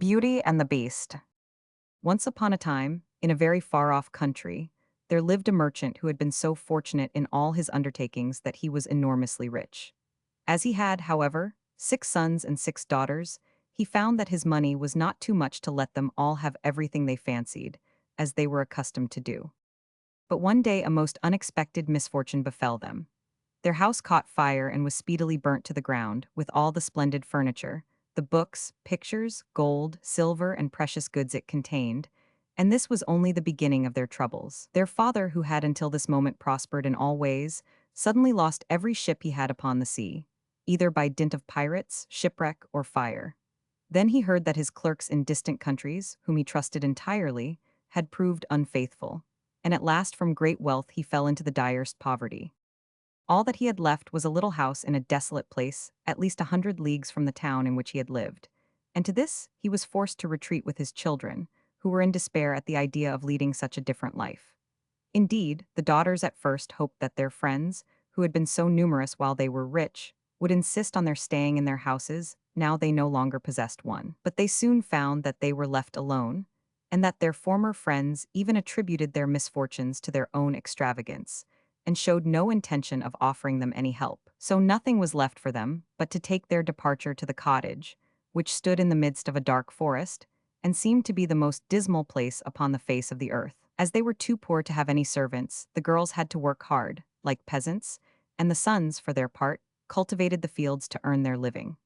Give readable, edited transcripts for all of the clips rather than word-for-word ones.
Beauty and the Beast. Once upon a time, in a very far-off country, there lived a merchant who had been so fortunate in all his undertakings that he was enormously rich. As he had, however, 6 sons and 6 daughters, he found that his money was not too much to let them all have everything they fancied, as they were accustomed to do. But one day a most unexpected misfortune befell them. Their house caught fire and was speedily burnt to the ground, with all the splendid furniture, the books, pictures, gold, silver, and precious goods it contained, and this was only the beginning of their troubles. Their father, who had until this moment prospered in all ways, suddenly lost every ship he had upon the sea, either by dint of pirates, shipwreck, or fire. Then he heard that his clerks in distant countries, whom he trusted entirely, had proved unfaithful, and at last from great wealth he fell into the direst poverty. All that he had left was a little house in a desolate place, at least 100 leagues from the town in which he had lived, and to this he was forced to retreat with his children, who were in despair at the idea of leading such a different life. Indeed, the daughters at first hoped that their friends, who had been so numerous while they were rich, would insist on their staying in their houses now they no longer possessed one. But they soon found that they were left alone, and that their former friends even attributed their misfortunes to their own extravagance, and showed no intention of offering them any help. So nothing was left for them but to take their departure to the cottage, which stood in the midst of a dark forest, and seemed to be the most dismal place upon the face of the earth. As they were too poor to have any servants, the girls had to work hard, like peasants, and the sons, for their part, cultivated the fields to earn their living.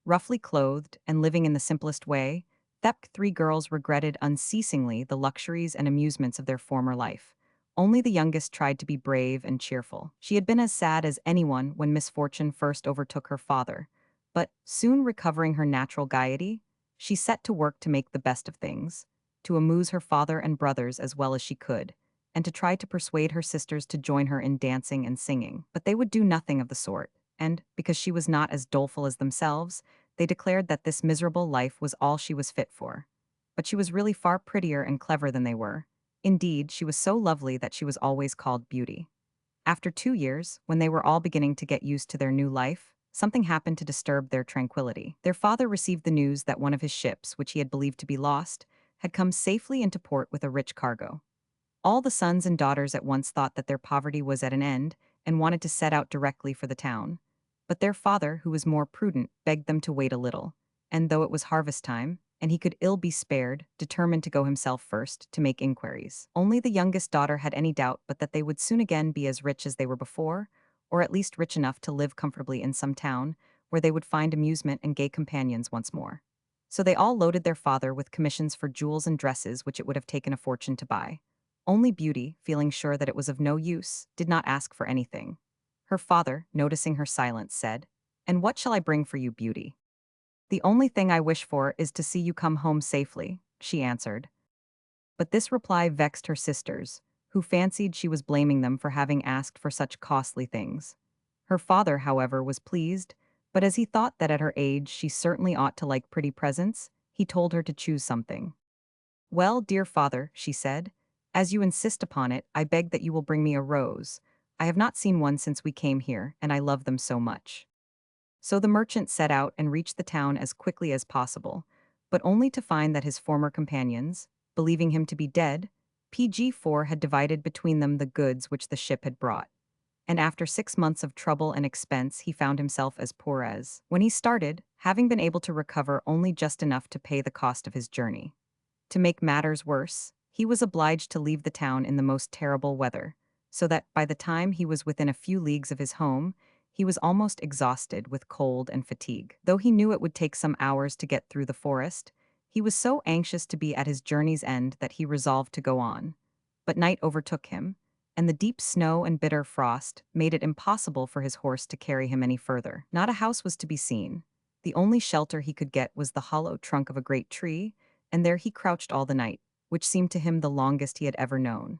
Roughly clothed and living in the simplest way, the 3 girls regretted unceasingly the luxuries and amusements of their former life. Only the youngest tried to be brave and cheerful. She had been as sad as anyone when misfortune first overtook her father, but, soon recovering her natural gaiety, she set to work to make the best of things, to amuse her father and brothers as well as she could, and to try to persuade her sisters to join her in dancing and singing. But they would do nothing of the sort, and, because she was not as doleful as themselves, they declared that this miserable life was all she was fit for. But she was really far prettier and clever than they were. Indeed, she was so lovely that she was always called Beauty. After 2 years, when they were all beginning to get used to their new life, something happened to disturb their tranquility. Their father received the news that one of his ships, which he had believed to be lost, had come safely into port with a rich cargo. All the sons and daughters at once thought that their poverty was at an end and wanted to set out directly for the town. But their father, who was more prudent, begged them to wait a little, and though it was harvest time, and he could ill be spared, determined to go himself first to make inquiries. Only the youngest daughter had any doubt but that they would soon again be as rich as they were before, or at least rich enough to live comfortably in some town, where they would find amusement and gay companions once more. So they all loaded their father with commissions for jewels and dresses which it would have taken a fortune to buy. Only Beauty, feeling sure that it was of no use, did not ask for anything. Her father, noticing her silence, said, "And what shall I bring for you, Beauty?" "The only thing I wish for is to see you come home safely," she answered. But this reply vexed her sisters, who fancied she was blaming them for having asked for such costly things. Her father, however, was pleased, but as he thought that at her age she certainly ought to like pretty presents, he told her to choose something. "Well, dear father," she said, "as you insist upon it, I beg that you will bring me a rose. I have not seen one since we came here, and I love them so much." So the merchant set out and reached the town as quickly as possible, but only to find that his former companions, believing him to be dead, PG4 had divided between them the goods which the ship had brought. And after 6 months of trouble and expense, he found himself as poor as when he started, having been able to recover only just enough to pay the cost of his journey. To make matters worse, he was obliged to leave the town in the most terrible weather, so that by the time he was within a few leagues of his home, he was almost exhausted with cold and fatigue. Though he knew it would take some hours to get through the forest, he was so anxious to be at his journey's end that he resolved to go on. But night overtook him, and the deep snow and bitter frost made it impossible for his horse to carry him any further. Not a house was to be seen. The only shelter he could get was the hollow trunk of a great tree, and there he crouched all the night, which seemed to him the longest he had ever known.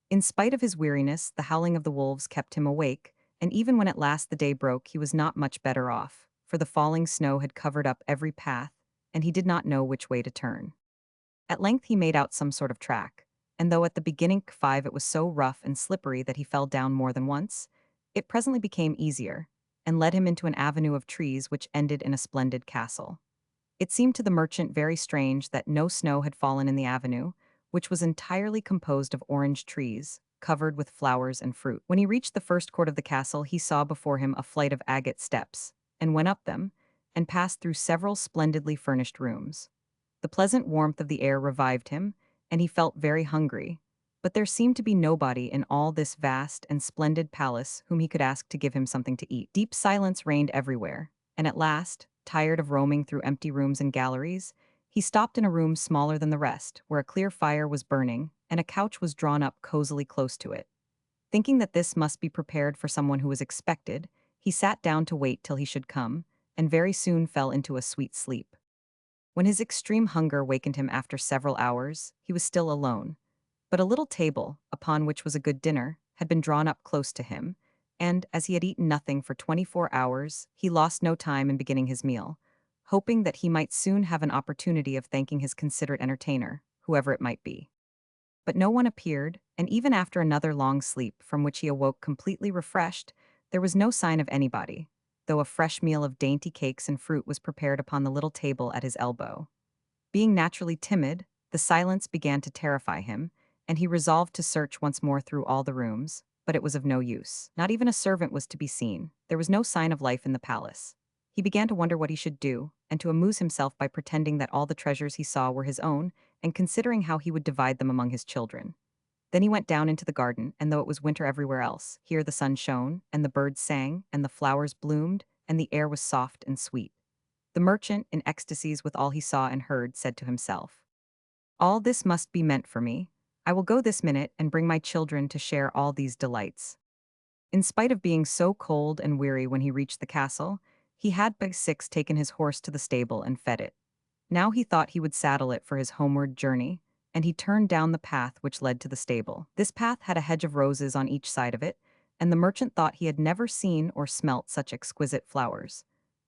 In spite of his weariness, the howling of the wolves kept him awake, and even when at last the day broke, he was not much better off, for the falling snow had covered up every path, and he did not know which way to turn. At length he made out some sort of track, and though at the beginning 5 it was so rough and slippery that he fell down more than once, it presently became easier, and led him into an avenue of trees which ended in a splendid castle. It seemed to the merchant very strange that no snow had fallen in the avenue, which was entirely composed of orange trees, covered with flowers and fruit. When he reached the first court of the castle, he saw before him a flight of agate steps, and went up them, and passed through several splendidly furnished rooms. The pleasant warmth of the air revived him, and he felt very hungry. But there seemed to be nobody in all this vast and splendid palace whom he could ask to give him something to eat. Deep silence reigned everywhere, and at last, tired of roaming through empty rooms and galleries, he stopped in a room smaller than the rest, where a clear fire was burning, and a couch was drawn up cozily close to it. Thinking that this must be prepared for someone who was expected, he sat down to wait till he should come, and very soon fell into a sweet sleep. When his extreme hunger wakened him after several hours, he was still alone. But a little table, upon which was a good dinner, had been drawn up close to him, and, as he had eaten nothing for 24 hours, he lost no time in beginning his meal, hoping that he might soon have an opportunity of thanking his considerate entertainer, whoever it might be. But no one appeared, and even after another long sleep, from which he awoke completely refreshed, there was no sign of anybody, though a fresh meal of dainty cakes and fruit was prepared upon the little table at his elbow. Being naturally timid, the silence began to terrify him, and he resolved to search once more through all the rooms, but it was of no use. Not even a servant was to be seen. There was no sign of life in the palace. He began to wonder what he should do, and to amuse himself by pretending that all the treasures he saw were his own, and considering how he would divide them among his children. Then he went down into the garden, and though it was winter everywhere else, here the sun shone, and the birds sang, and the flowers bloomed, and the air was soft and sweet. The merchant, in ecstasies with all he saw and heard, said to himself, "All this must be meant for me. I will go this minute and bring my children to share all these delights." In spite of being so cold and weary when he reached the castle, he had by 6 taken his horse to the stable and fed it. Now he thought he would saddle it for his homeward journey, and he turned down the path which led to the stable. This path had a hedge of roses on each side of it, and the merchant thought he had never seen or smelt such exquisite flowers.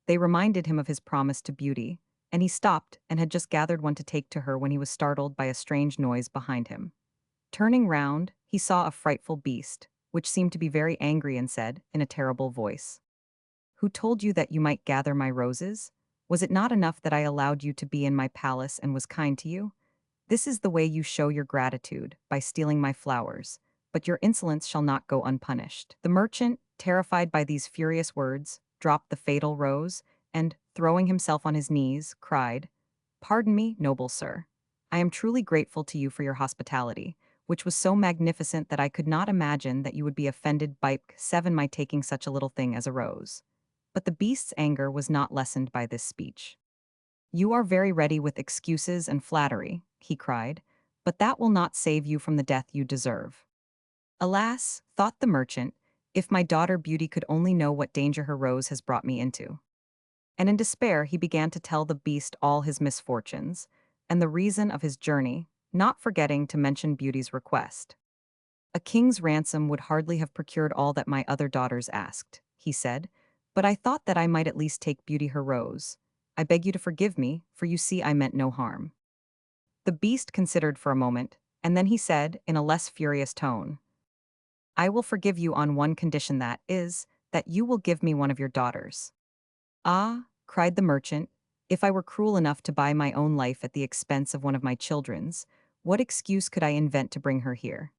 They reminded him of his promise to Beauty, and he stopped and had just gathered one to take to her when he was startled by a strange noise behind him. Turning round, he saw a frightful beast, which seemed to be very angry and said, in a terrible voice, "Who told you that you might gather my roses? Was it not enough that I allowed you to be in my palace and was kind to you? This is the way you show your gratitude, by stealing my flowers, but your insolence shall not go unpunished." The merchant, terrified by these furious words, dropped the fatal rose, and, throwing himself on his knees, cried, "Pardon me, noble sir. I am truly grateful to you for your hospitality, which was so magnificent that I could not imagine that you would be offended by 7 my taking such a little thing as a rose." But the beast's anger was not lessened by this speech. "You are very ready with excuses and flattery," he cried, "but that will not save you from the death you deserve." "Alas," thought the merchant, "if my daughter Beauty could only know what danger her rose has brought me into." And in despair he began to tell the beast all his misfortunes, and the reason of his journey, not forgetting to mention Beauty's request. "A king's ransom would hardly have procured all that my other daughters asked," he said, "but I thought that I might at least take Beauty her rose. I beg you to forgive me, for you see I meant no harm." The beast considered for a moment, and then he said, in a less furious tone, "I will forgive you on one condition, that is, that you will give me one of your daughters." "Ah," cried the merchant, "if I were cruel enough to buy my own life at the expense of one of my children's, what excuse could I invent to bring her here?"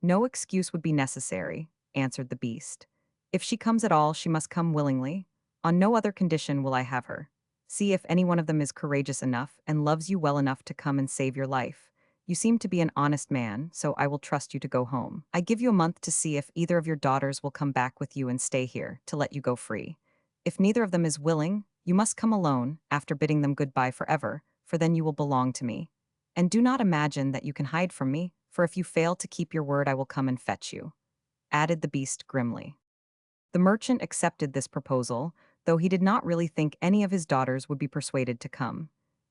"No excuse would be necessary," answered the beast. "If she comes at all, she must come willingly. On no other condition will I have her. See if any one of them is courageous enough and loves you well enough to come and save your life. You seem to be an honest man, so I will trust you to go home. I give you a month to see if either of your daughters will come back with you and stay here, to let you go free. If neither of them is willing, you must come alone, after bidding them goodbye forever, for then you will belong to me. And do not imagine that you can hide from me, for if you fail to keep your word I will come and fetch you," added the beast grimly. The merchant accepted this proposal, though he did not really think any of his daughters would be persuaded to come.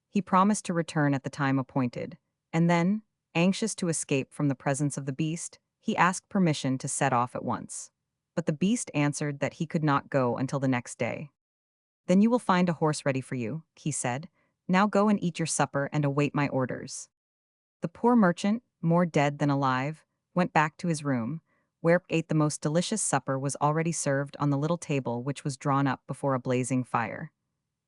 He promised to return at the time appointed, and then, anxious to escape from the presence of the beast, he asked permission to set off at once. But the beast answered that he could not go until the next day. "Then you will find a horse ready for you," he said. "Now go and eat your supper and await my orders." The poor merchant, more dead than alive, went back to his room, where ate the most delicious supper was already served on the little table which was drawn up before a blazing fire.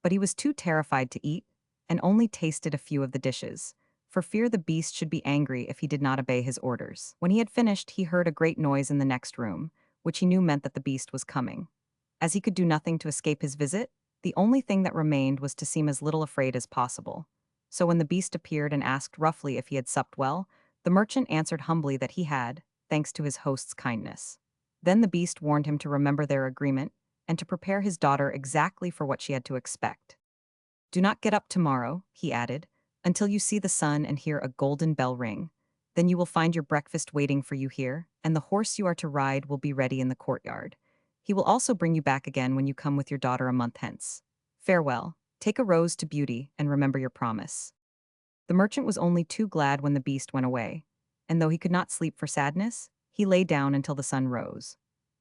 But he was too terrified to eat, and only tasted a few of the dishes, for fear the beast should be angry if he did not obey his orders. When he had finished, he heard a great noise in the next room, which he knew meant that the beast was coming. As he could do nothing to escape his visit, the only thing that remained was to seem as little afraid as possible. So when the beast appeared and asked roughly if he had supped well, the merchant answered humbly that he had, thanks to his host's kindness. Then the beast warned him to remember their agreement and to prepare his daughter exactly for what she had to expect. Do not get up tomorrow, he added, until you see the sun and hear a golden bell ring. Then you will find your breakfast waiting for you here, and the horse you are to ride will be ready in the courtyard. He will also bring you back again when you come with your daughter a month hence. Farewell, take a rose to beauty, and remember your promise. The merchant was only too glad when the beast went away, and though he could not sleep for sadness, he lay down until the sun rose.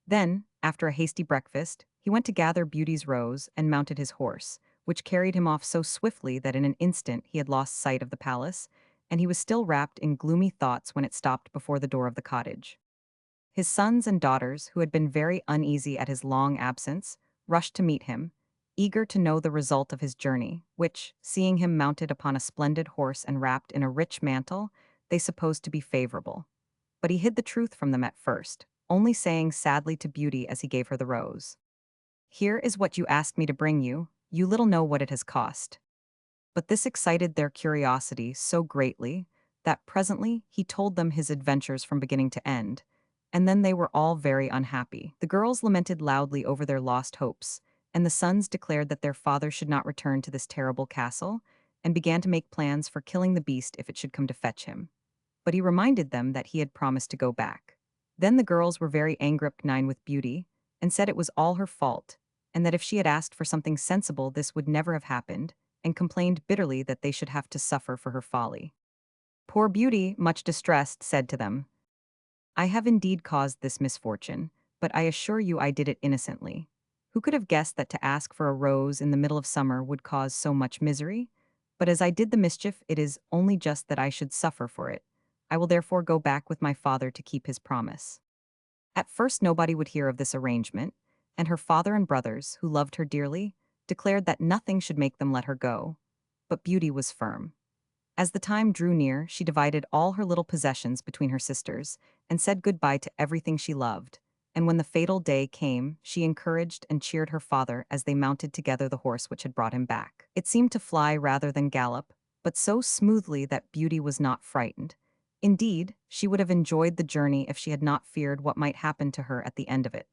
Then, after a hasty breakfast, he went to gather Beauty's rose and mounted his horse, which carried him off so swiftly that in an instant he had lost sight of the palace, and he was still wrapped in gloomy thoughts when it stopped before the door of the cottage. His sons and daughters, who had been very uneasy at his long absence, rushed to meet him, eager to know the result of his journey, which, seeing him mounted upon a splendid horse and wrapped in a rich mantle, they supposed to be favorable. But he hid the truth from them at first, only saying sadly to Beauty as he gave her the rose, "Here is what you asked me to bring you, you little know what it has cost." But this excited their curiosity so greatly that presently he told them his adventures from beginning to end, and then they were all very unhappy. The girls lamented loudly over their lost hopes, and the sons declared that their father should not return to this terrible castle, and began to make plans for killing the beast if it should come to fetch him. But he reminded them that he had promised to go back. Then the girls were very angry with Beauty, and said it was all her fault, and that if she had asked for something sensible this would never have happened, and complained bitterly that they should have to suffer for her folly. Poor Beauty, much distressed, said to them, "I have indeed caused this misfortune, but I assure you I did it innocently. Who could have guessed that to ask for a rose in the middle of summer would cause so much misery? But as I did the mischief, it is only just that I should suffer for it. I will therefore go back with my father to keep his promise." At first nobody would hear of this arrangement, and her father and brothers, who loved her dearly, declared that nothing should make them let her go. But Beauty was firm. As the time drew near, she divided all her little possessions between her sisters, and said goodbye to everything she loved. And when the fatal day came, she encouraged and cheered her father as they mounted together the horse which had brought him back. It seemed to fly rather than gallop, but so smoothly that Beauty was not frightened. Indeed, she would have enjoyed the journey if she had not feared what might happen to her at the end of it.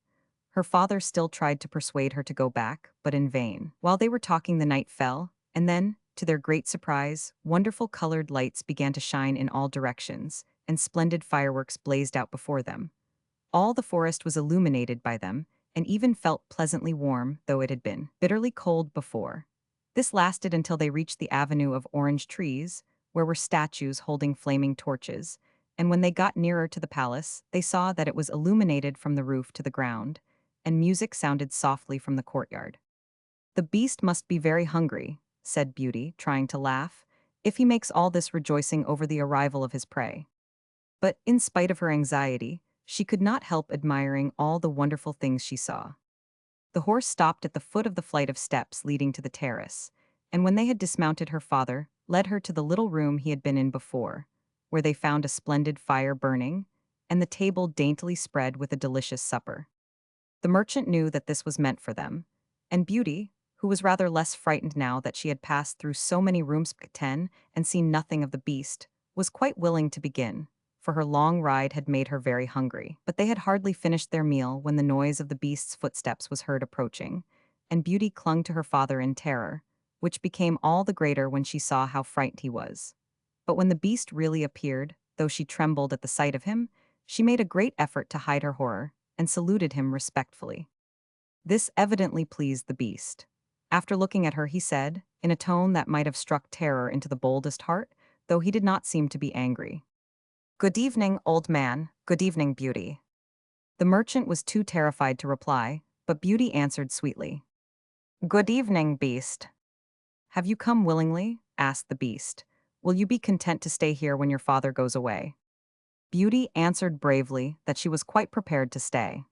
Her father still tried to persuade her to go back, but in vain. While they were talking, the night fell, and then, to their great surprise, wonderful colored lights began to shine in all directions, and splendid fireworks blazed out before them. All the forest was illuminated by them, and even felt pleasantly warm, though it had been bitterly cold before. This lasted until they reached the avenue of orange trees, where were statues holding flaming torches, and when they got nearer to the palace, they saw that it was illuminated from the roof to the ground, and music sounded softly from the courtyard. "The beast must be very hungry," said Beauty, trying to laugh, "if he makes all this rejoicing over the arrival of his prey." But, in spite of her anxiety, she could not help admiring all the wonderful things she saw. The horse stopped at the foot of the flight of steps leading to the terrace, and when they had dismounted, her father led her to the little room he had been in before, where they found a splendid fire burning, and the table daintily spread with a delicious supper. The merchant knew that this was meant for them, and Beauty, who was rather less frightened now that she had passed through so many rooms and seen nothing of the beast, was quite willing to begin, for her long ride had made her very hungry. But they had hardly finished their meal when the noise of the beast's footsteps was heard approaching, and Beauty clung to her father in terror, which became all the greater when she saw how frightened he was. But when the beast really appeared, though she trembled at the sight of him, she made a great effort to hide her horror, and saluted him respectfully. This evidently pleased the beast. After looking at her, he said, in a tone that might have struck terror into the boldest heart, though he did not seem to be angry, "Good evening, old man. Good evening, Beauty." The merchant was too terrified to reply, but Beauty answered sweetly, "Good evening, beast." "Have you come willingly?" asked the beast. "Will you be content to stay here when your father goes away?" Beauty answered bravely that she was quite prepared to stay.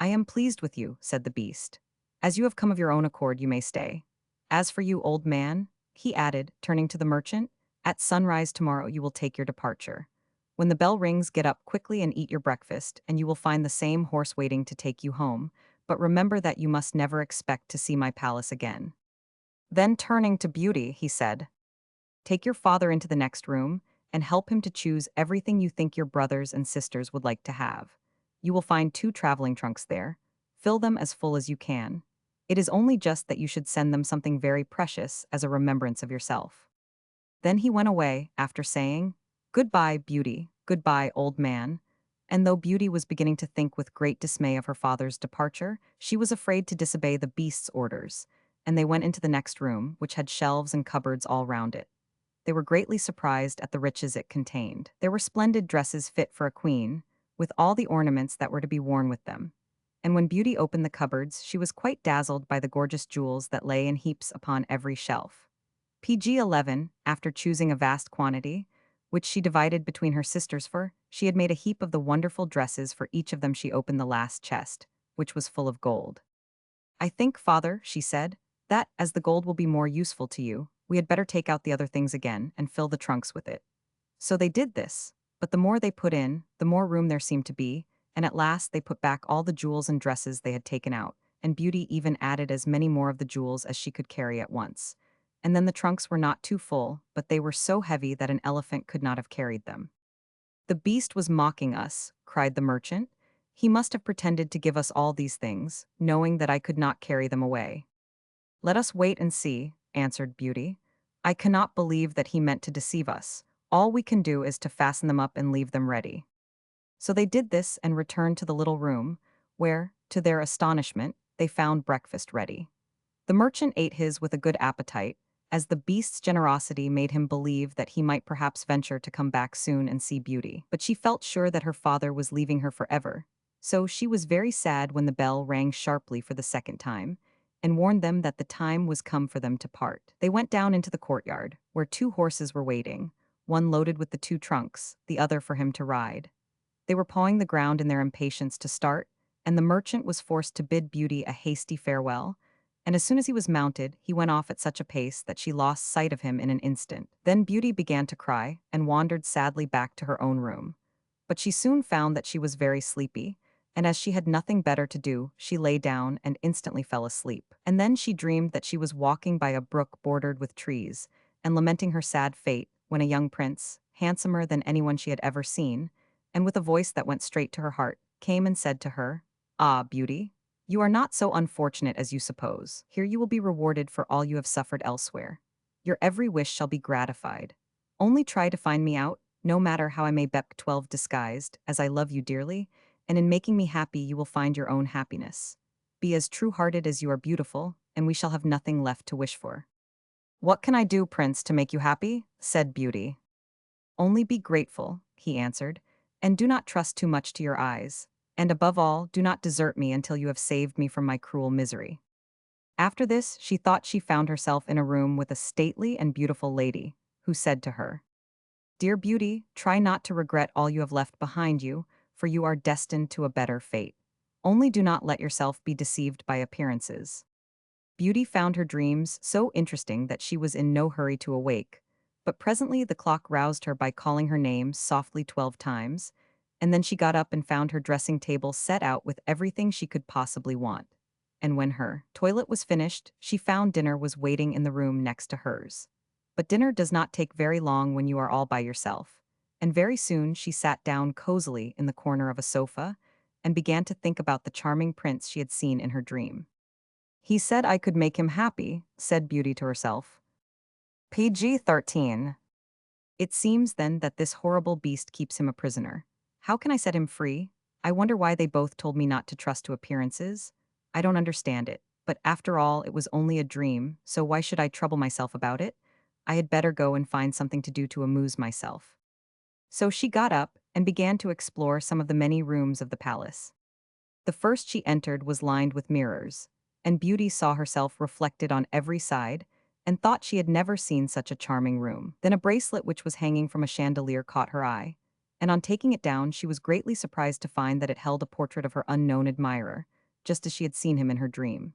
"I am pleased with you," said the beast. "As you have come of your own accord, you may stay. As for you, old man, he added, turning to the merchant. At sunrise tomorrow you will take your departure. When the bell rings, get up quickly and eat your breakfast, and you will find the same horse waiting to take you home. But remember that you must never expect to see my palace again. Then turning to Beauty, he said, take your father into the next room and help him to choose everything you think your brothers and sisters would like to have. You will find 2 traveling trunks there. Fill them as full as you can. It is only just that you should send them something very precious as a remembrance of yourself. Then he went away, after saying, goodbye, Beauty, goodbye, old man. And though Beauty was beginning to think with great dismay of her father's departure, she was afraid to disobey the beast's orders, and they went into the next room, which had shelves and cupboards all round it. They were greatly surprised at the riches it contained. There were splendid dresses fit for a queen, with all the ornaments that were to be worn with them. And when Beauty opened the cupboards, she was quite dazzled by the gorgeous jewels that lay in heaps upon every shelf. PG-11, after choosing a vast quantity, which she divided between her sisters for, she had made a heap of the wonderful dresses for each of them. She opened the last chest, which was full of gold. I think, father, she said, that, as the gold will be more useful to you, we had better take out the other things again and fill the trunks with it. So they did this, but the more they put in, the more room there seemed to be, and at last they put back all the jewels and dresses they had taken out, and Beauty even added as many more of the jewels as she could carry at once. And then the trunks were not too full, but they were so heavy that an elephant could not have carried them. The beast was mocking us, cried the merchant. He must have pretended to give us all these things, knowing that I could not carry them away. Let us wait and see, answered Beauty. I cannot believe that he meant to deceive us. All we can do is to fasten them up and leave them ready. So they did this and returned to the little room, where, to their astonishment, they found breakfast ready. The merchant ate his with a good appetite, as the beast's generosity made him believe that he might perhaps venture to come back soon and see Beauty. But she felt sure that her father was leaving her forever, so she was very sad when the bell rang sharply for the second time, and warned them that the time was come for them to part. They went down into the courtyard, where 2 horses were waiting, one loaded with the 2 trunks, the other for him to ride. They were pawing the ground in their impatience to start, and the merchant was forced to bid Beauty a hasty farewell, and as soon as he was mounted, he went off at such a pace that she lost sight of him in an instant. Then Beauty began to cry, and wandered sadly back to her own room. But she soon found that she was very sleepy, and as she had nothing better to do, she lay down and instantly fell asleep. And then she dreamed that she was walking by a brook bordered with trees, and lamenting her sad fate, when a young prince, handsomer than anyone she had ever seen, and with a voice that went straight to her heart, came and said to her, ah, Beauty, you are not so unfortunate as you suppose. Here you will be rewarded for all you have suffered elsewhere. Your every wish shall be gratified. Only try to find me out, no matter how I may be 12 disguised, as I love you dearly, and in making me happy you will find your own happiness. Be as true-hearted as you are beautiful, and we shall have nothing left to wish for. What can I do, Prince, to make you happy? Said Beauty. Only be grateful, he answered, and do not trust too much to your eyes. And above all, do not desert me until you have saved me from my cruel misery. After this, she thought she found herself in a room with a stately and beautiful lady, who said to her, dear Beauty, try not to regret all you have left behind you, for you are destined to a better fate. Only do not let yourself be deceived by appearances. Beauty found her dreams so interesting that she was in no hurry to awake, but presently the clock roused her by calling her name softly 12 times, and then she got up and found her dressing table set out with everything she could possibly want. And when her toilet was finished, she found dinner was waiting in the room next to hers. But dinner does not take very long when you are all by yourself, and very soon she sat down cozily in the corner of a sofa and began to think about the charming prince she had seen in her dream. He said I could make him happy, said Beauty to herself. PG-13. It seems then that this horrible beast keeps him a prisoner. How can I set him free? I wonder why they both told me not to trust to appearances. I don't understand it, but after all, it was only a dream, so why should I trouble myself about it? I had better go and find something to do to amuse myself. So she got up and began to explore some of the many rooms of the palace. The first she entered was lined with mirrors, and Beauty saw herself reflected on every side, and thought she had never seen such a charming room. Then a bracelet which was hanging from a chandelier caught her eye, and on taking it down she was greatly surprised to find that it held a portrait of her unknown admirer, just as she had seen him in her dream.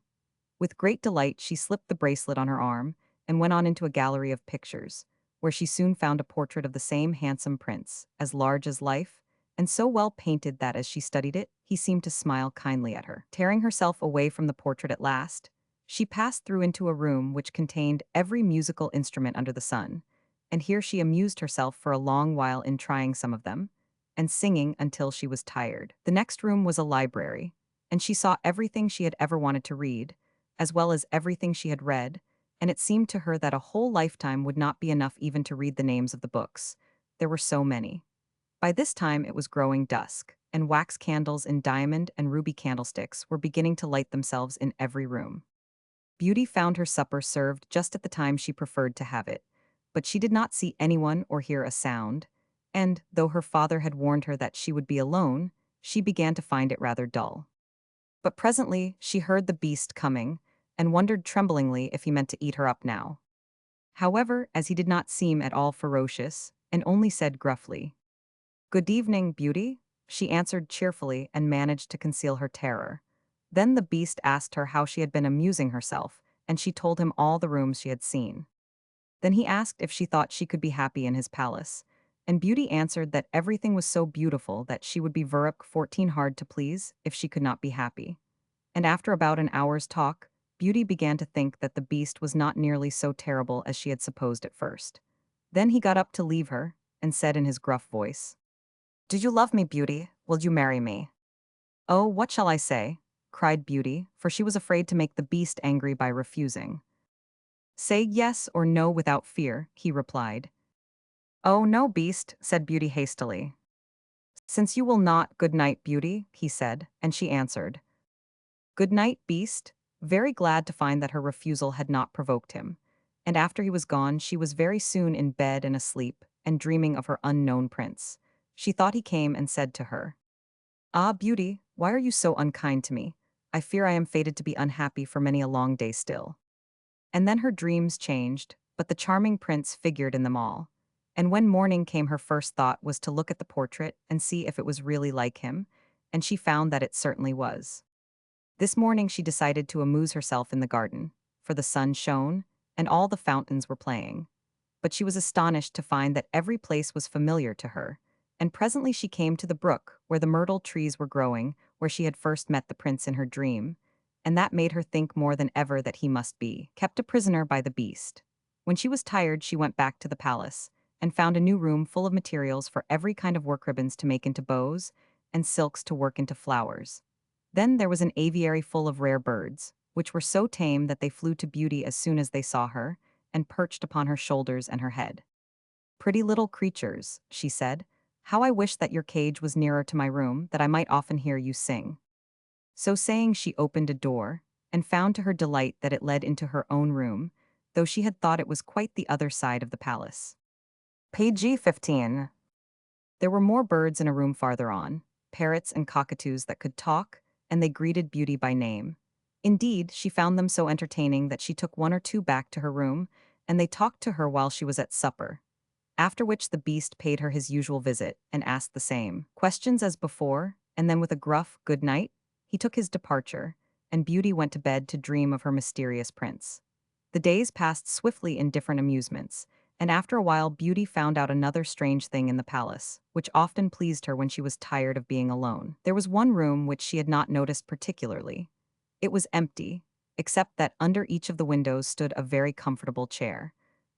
With great delight she slipped the bracelet on her arm, and went on into a gallery of pictures, where she soon found a portrait of the same handsome prince, as large as life, and so well painted that as she studied it, he seemed to smile kindly at her. Tearing herself away from the portrait at last, she passed through into a room which contained every musical instrument under the sun, and here she amused herself for a long while in trying some of them, and singing until she was tired. The next room was a library, and she saw everything she had ever wanted to read, as well as everything she had read, and it seemed to her that a whole lifetime would not be enough even to read the names of the books. There were so many. By this time it was growing dusk, and wax candles in diamond and ruby candlesticks were beginning to light themselves in every room. Beauty found her supper served just at the time she preferred to have it, but she did not see anyone or hear a sound, and, though her father had warned her that she would be alone, she began to find it rather dull. But presently she heard the beast coming, and wondered tremblingly if he meant to eat her up now. However, as he did not seem at all ferocious, and only said gruffly, "Good evening, Beauty," she answered cheerfully and managed to conceal her terror. Then the beast asked her how she had been amusing herself, and she told him all the rooms she had seen. Then he asked if she thought she could be happy in his palace, and Beauty answered that everything was so beautiful that she would be Veruk 14 hard to please if she could not be happy. And after about an hour's talk, Beauty began to think that the beast was not nearly so terrible as she had supposed at first. Then he got up to leave her, and said in his gruff voice, "Do you love me, Beauty? Will you marry me?" "Oh, what shall I say?" cried Beauty, for she was afraid to make the beast angry by refusing. "Say yes or no without fear," he replied. "Oh, no, beast," said Beauty hastily. "Since you will not, good night, Beauty," he said, and she answered, "Good night, beast," very glad to find that her refusal had not provoked him. And after he was gone, she was very soon in bed and asleep, and dreaming of her unknown prince. She thought he came and said to her, "Ah, Beauty, why are you so unkind to me? I fear I am fated to be unhappy for many a long day still." And then her dreams changed, but the charming prince figured in them all. And when morning came, her first thought was to look at the portrait and see if it was really like him, and she found that it certainly was. This morning she decided to amuse herself in the garden, for the sun shone, and all the fountains were playing. But she was astonished to find that every place was familiar to her, and presently she came to the brook where the myrtle trees were growing, where she had first met the prince in her dream, and that made her think more than ever that he must be kept a prisoner by the beast. When she was tired, she went back to the palace, and found a new room full of materials for every kind of work ribbons to make into bows, and silks to work into flowers. Then there was an aviary full of rare birds, which were so tame that they flew to Beauty as soon as they saw her, and perched upon her shoulders and her head. "Pretty little creatures," she said, "how I wish that your cage was nearer to my room, that I might often hear you sing." So saying, she opened a door, and found to her delight that it led into her own room, though she had thought it was quite the other side of the palace. Page 15. There were more birds in a room farther on, parrots and cockatoos that could talk, and they greeted Beauty by name. Indeed, she found them so entertaining that she took one or two back to her room, and they talked to her while she was at supper. After which the beast paid her his usual visit, and asked the same questions as before, and then with a gruff "good night," he took his departure, and Beauty went to bed to dream of her mysterious prince. The days passed swiftly in different amusements, and after a while Beauty found out another strange thing in the palace, which often pleased her when she was tired of being alone. There was one room which she had not noticed particularly. It was empty, except that under each of the windows stood a very comfortable chair.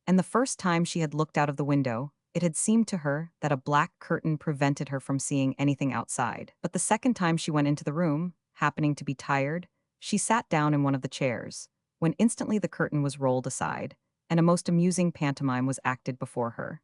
And the first time she had looked out of the window, it had seemed to her that a black curtain prevented her from seeing anything outside. But the second time she went into the room, happening to be tired, she sat down in one of the chairs, when instantly the curtain was rolled aside, and a most amusing pantomime was acted before her.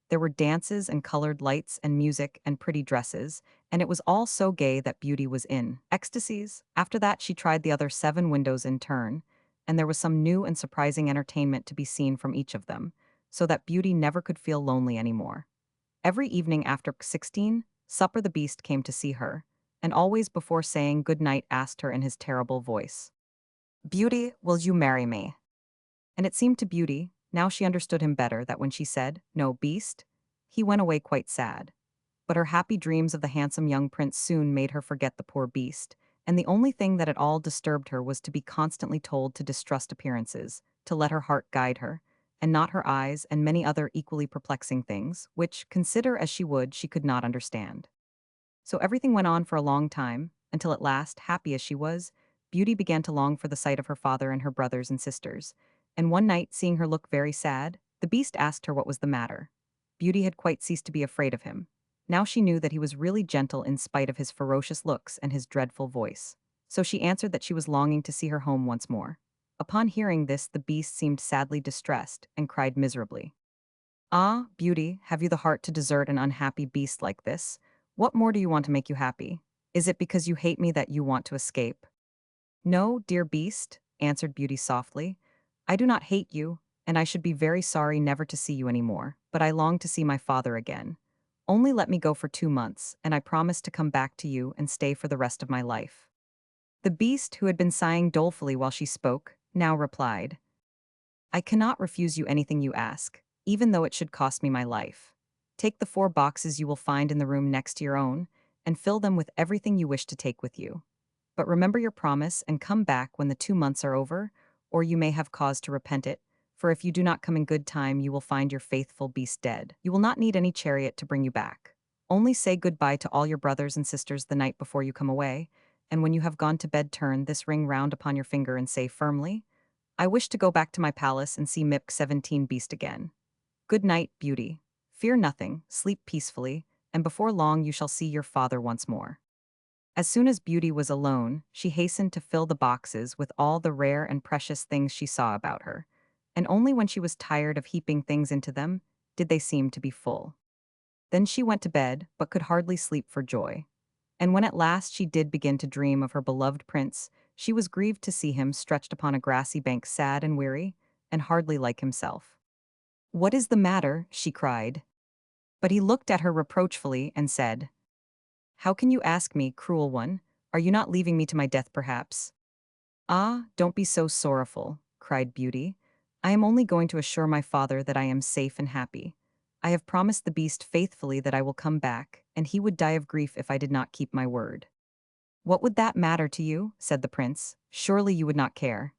There were dances and colored lights and music and pretty dresses, and it was all so gay that Beauty was in ecstasies. After that she tried the other 7 windows in turn, and there was some new and surprising entertainment to be seen from each of them, so that Beauty never could feel lonely any more. Every evening after 16, supper the beast came to see her, and always before saying good night asked her in his terrible voice, "Beauty, will you marry me?" And it seemed to Beauty, now she understood him better, that when she said, "No, beast," he went away quite sad. But her happy dreams of the handsome young prince soon made her forget the poor beast, and the only thing that at all disturbed her was to be constantly told to distrust appearances, to let her heart guide her, and not her eyes and many other equally perplexing things, which, consider as she would, she could not understand. So everything went on for a long time, until at last, happy as she was, Beauty began to long for the sight of her father and her brothers and sisters. And one night, seeing her look very sad, the beast asked her what was the matter. Beauty had quite ceased to be afraid of him. Now she knew that he was really gentle in spite of his ferocious looks and his dreadful voice. So she answered that she was longing to see her home once more. Upon hearing this, the beast seemed sadly distressed and cried miserably. Ah, Beauty, have you the heart to desert an unhappy beast like this? What more do you want to make you happy? Is it because you hate me that you want to escape? No, dear beast, answered Beauty softly. I do not hate you, and I should be very sorry never to see you any more, but I long to see my father again. Only let me go for 2 months, and I promise to come back to you and stay for the rest of my life. The beast, who had been sighing dolefully while she spoke, now replied, I cannot refuse you anything you ask, even though it should cost me my life. Take the 4 boxes you will find in the room next to your own, and fill them with everything you wish to take with you. But remember your promise and come back when the 2 months are over, or you may have cause to repent it, for if you do not come in good time, you will find your faithful beast dead. You will not need any chariot to bring you back. Only say goodbye to all your brothers and sisters the night before you come away, and when you have gone to bed, turn this ring round upon your finger and say firmly, I wish to go back to my palace and see Mip 17 Beast again. Good night, Beauty. Fear nothing, sleep peacefully, and before long you shall see your father once more. As soon as Beauty was alone, she hastened to fill the boxes with all the rare and precious things she saw about her, and only when she was tired of heaping things into them did they seem to be full. Then she went to bed, but could hardly sleep for joy. And when at last she did begin to dream of her beloved prince, she was grieved to see him stretched upon a grassy bank sad and weary, and hardly like himself. What is the matter? She cried. But he looked at her reproachfully and said, How can you ask me, cruel one? Are you not leaving me to my death perhaps? Ah, don't be so sorrowful, cried Beauty. I am only going to assure my father that I am safe and happy. I have promised the beast faithfully that I will come back, and he would die of grief if I did not keep my word. What would that matter to you? Said the prince. Surely you would not care.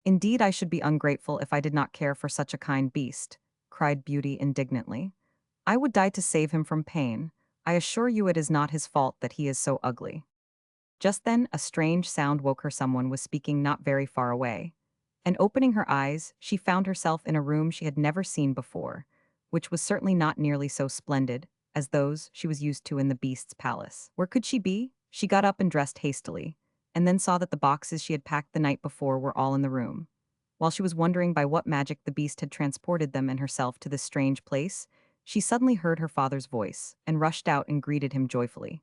Indeed, I should be ungrateful if I did not care for such a kind beast, cried Beauty indignantly. I would die to save him from pain. I assure you it is not his fault that he is so ugly. Just then, a strange sound woke her. Someone was speaking not very far away. And opening her eyes, she found herself in a room she had never seen before, which was certainly not nearly so splendid as those she was used to in the beast's palace. Where could she be? She got up and dressed hastily, and then saw that the boxes she had packed the night before were all in the room. While she was wondering by what magic the beast had transported them and herself to this strange place, she suddenly heard her father's voice, and rushed out and greeted him joyfully.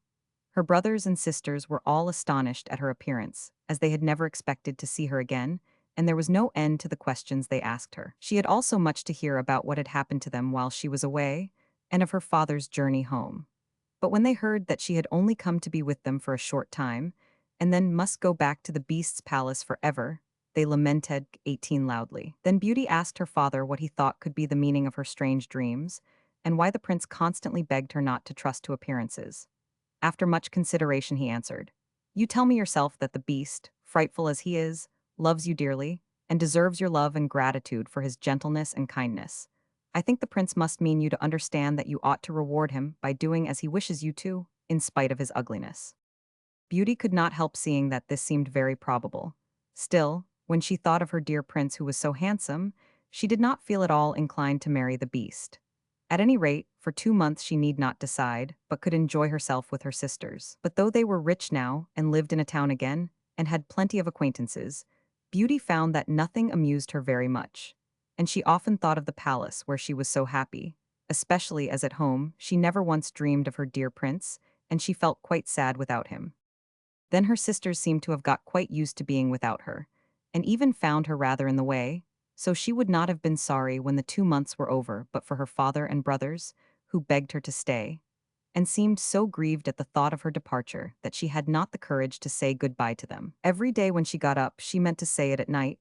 Her brothers and sisters were all astonished at her appearance, as they had never expected to see her again, and there was no end to the questions they asked her. She had also much to hear about what had happened to them while she was away, and of her father's journey home. But when they heard that she had only come to be with them for a short time, and then must go back to the beast's palace forever, they lamented 18 loudly. Then Beauty asked her father what he thought could be the meaning of her strange dreams, and why the prince constantly begged her not to trust to appearances. After much consideration, he answered, You tell me yourself that the beast, frightful as he is, loves you dearly, and deserves your love and gratitude for his gentleness and kindness. I think the prince must mean you to understand that you ought to reward him by doing as he wishes you to, in spite of his ugliness. Beauty could not help seeing that this seemed very probable. Still, when she thought of her dear prince who was so handsome, she did not feel at all inclined to marry the beast. At any rate, for 2 months she need not decide, but could enjoy herself with her sisters. But though they were rich now, and lived in a town again, and had plenty of acquaintances, Beauty found that nothing amused her very much. And she often thought of the palace where she was so happy, especially as at home she never once dreamed of her dear prince, and she felt quite sad without him. Then her sisters seemed to have got quite used to being without her, and even found her rather in the way, so she would not have been sorry when the 2 months were over but for her father and brothers, who begged her to stay, and seemed so grieved at the thought of her departure that she had not the courage to say good-bye to them. Every day when she got up she meant to say it at night,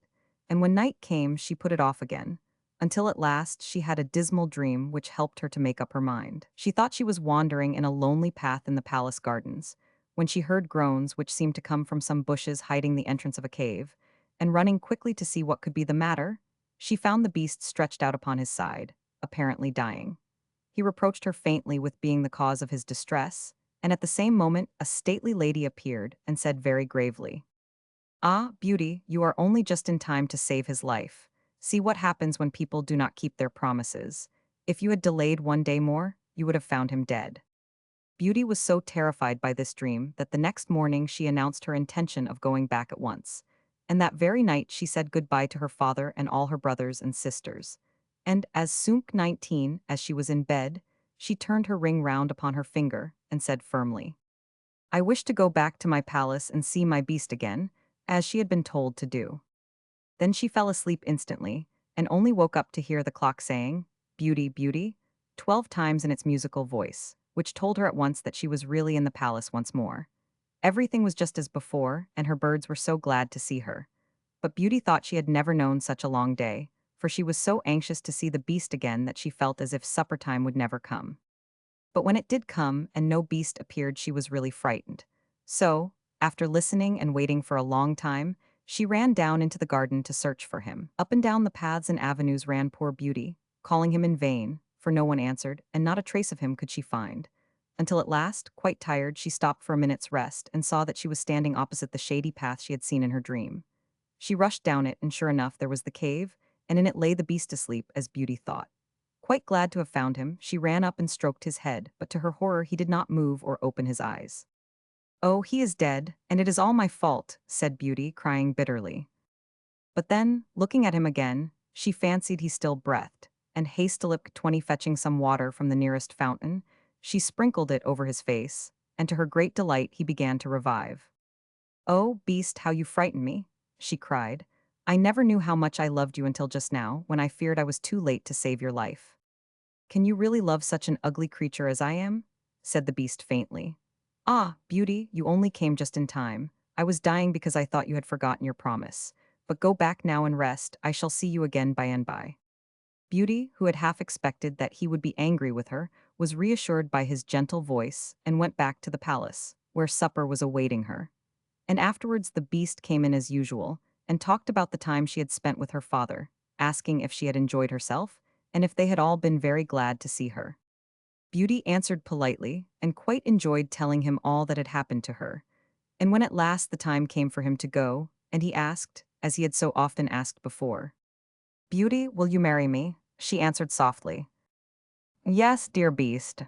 and when night came she put it off again, until at last she had a dismal dream which helped her to make up her mind. She thought she was wandering in a lonely path in the palace gardens, when she heard groans which seemed to come from some bushes hiding the entrance of a cave, and running quickly to see what could be the matter, she found the beast stretched out upon his side, apparently dying. He reproached her faintly with being the cause of his distress, and at the same moment a stately lady appeared and said very gravely, "Ah, Beauty, you are only just in time to save his life. See what happens when people do not keep their promises. If you had delayed one day more, you would have found him dead." Beauty was so terrified by this dream that the next morning she announced her intention of going back at once. And that very night she said goodbye to her father and all her brothers and sisters. And as Sunk 19, as she was in bed, she turned her ring round upon her finger and said firmly, "I wish to go back to my palace and see my beast again," as she had been told to do. Then she fell asleep instantly, and only woke up to hear the clock saying, "Beauty, Beauty," 12 times in its musical voice, which told her at once that she was really in the palace once more. Everything was just as before, and her birds were so glad to see her. But Beauty thought she had never known such a long day, for she was so anxious to see the beast again that she felt as if supper time would never come. But when it did come and no beast appeared, she was really frightened. So, after listening and waiting for a long time, she ran down into the garden to search for him. Up and down the paths and avenues ran poor Beauty, calling him in vain, for no one answered, and not a trace of him could she find. Until at last, quite tired, she stopped for a minute's rest and saw that she was standing opposite the shady path she had seen in her dream. She rushed down it, and sure enough, there was the cave, and in it lay the beast asleep, as Beauty thought. Quite glad to have found him, she ran up and stroked his head, but to her horror he did not move or open his eyes. "Oh, he is dead, and it is all my fault," said Beauty, crying bitterly. But then, looking at him again, she fancied he still breathed, and hastily 20 fetching some water from the nearest fountain, she sprinkled it over his face, and to her great delight he began to revive. "Oh, beast, how you frighten me," she cried. "I never knew how much I loved you until just now, when I feared I was too late to save your life." "Can you really love such an ugly creature as I am?" said the beast faintly. "Ah, Beauty, you only came just in time. I was dying because I thought you had forgotten your promise. But go back now and rest, I shall see you again by and by." Beauty, who had half expected that he would be angry with her, was reassured by his gentle voice and went back to the palace, where supper was awaiting her. And afterwards the beast came in as usual, and talked about the time she had spent with her father, asking if she had enjoyed herself, and if they had all been very glad to see her. Beauty answered politely, and quite enjoyed telling him all that had happened to her. And when at last the time came for him to go, and he asked, as he had so often asked before, "Beauty, will you marry me?" she answered softly, "Yes, dear beast."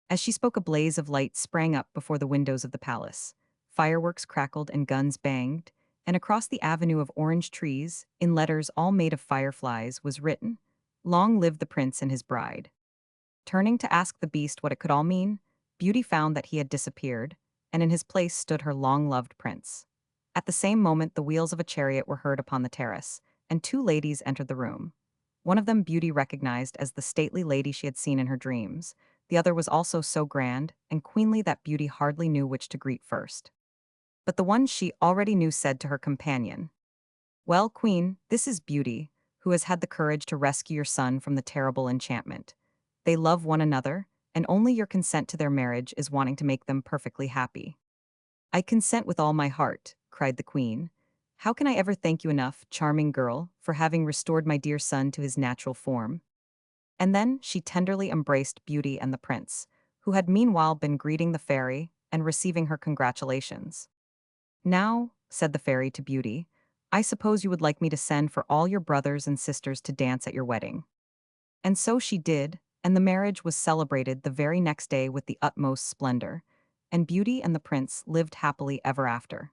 As she spoke, a blaze of light sprang up before the windows of the palace. Fireworks crackled and guns banged, and across the avenue of orange trees, in letters all made of fireflies, was written, "Long live the prince and his bride." Turning to ask the beast what it could all mean, Beauty found that he had disappeared, and in his place stood her long-loved prince. At the same moment the wheels of a chariot were heard upon the terrace, and two ladies entered the room. One of them Beauty recognized as the stately lady she had seen in her dreams. The other was also so grand and queenly that Beauty hardly knew which to greet first. But the one she already knew said to her companion, "Well, Queen, this is Beauty, who has had the courage to rescue your son from the terrible enchantment. They love one another, and only your consent to their marriage is wanting to make them perfectly happy." "I consent with all my heart," cried the queen. "How can I ever thank you enough, charming girl, for having restored my dear son to his natural form?" And then she tenderly embraced Beauty and the prince, who had meanwhile been greeting the fairy and receiving her congratulations. "Now," said the fairy to Beauty, "I suppose you would like me to send for all your brothers and sisters to dance at your wedding." And so she did, and the marriage was celebrated the very next day with the utmost splendor, and Beauty and the prince lived happily ever after.